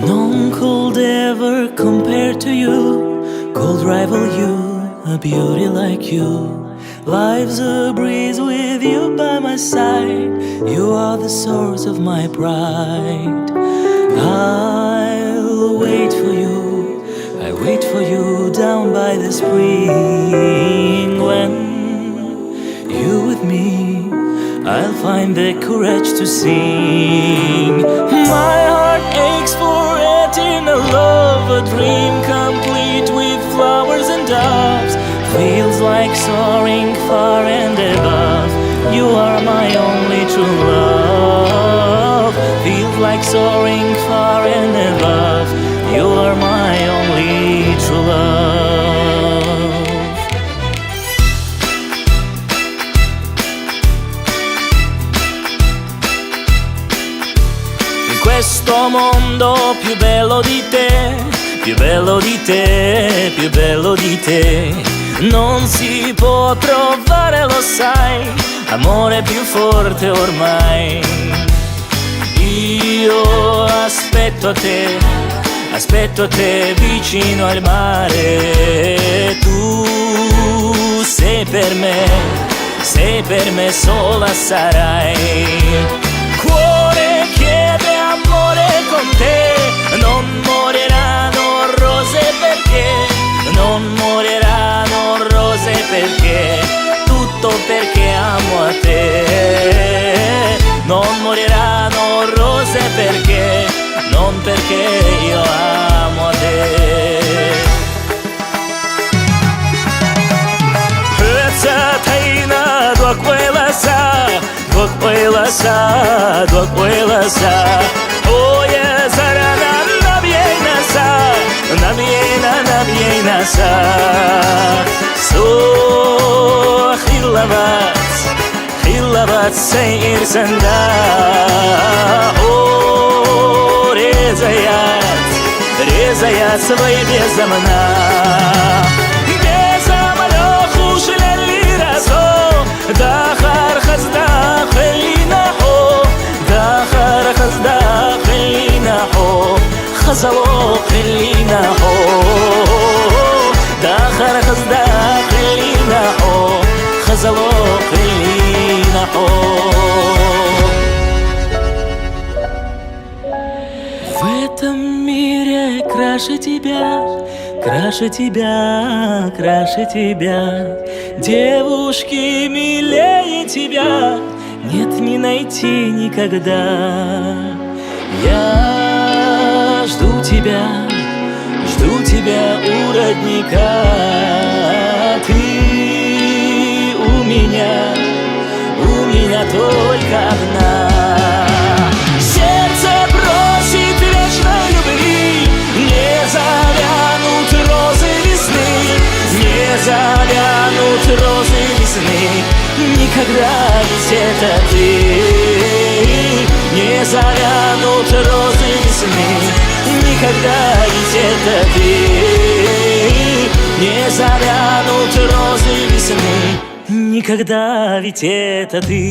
None could ever compare to you, could rival you, a beauty like you. Life's a breeze with you by my side. You are the source of my pride. I'll wait for you, I wait for you down by the spring. When you with me, I'll find the courage to sing. My heart aches for eternal love, a dream complete with flowers and doves. Feels like soaring far and above. You are my only true love. Feels like soaring far and above. You are my only true love. In questo mondo più bello di te, più bello di te, più bello di te, non si può trovare, lo sai, amore più forte ormai. Io aspetto a te vicino al mare. Tu sei per me sola sarai. Cuore chiede amore con te, non moriranno rose perché, non moriranno rose perché, tutto perché amo a te. Non moriranno rose perché, non perché io amo a te. Ötseteina dokwaylasa, dokwaylasa, dokwaylasa. Oye zarana nabyeynasa, nabyeynasa. So hilavat seyir senda. O rezayat svay bezamna. Bezamna khush leliraso, dakhar khazda khlina ho, dakhar khazda khlina ho, khazalo khlina ho, dakhar khazda khlina ho, khazalo khlina ho. В этом мире краше тебя, краше тебя, краше тебя. Девушки милее тебя нет, не найти никогда. Я жду тебя у родника. Ты у меня только одна. Сердце просит вечной любви, не завянут розы весны, не завянут розы весны. Никогда ведь это ты. Не завянут розы весны, никогда ведь это ты. Не завянут розы весны, никогда ведь это ты.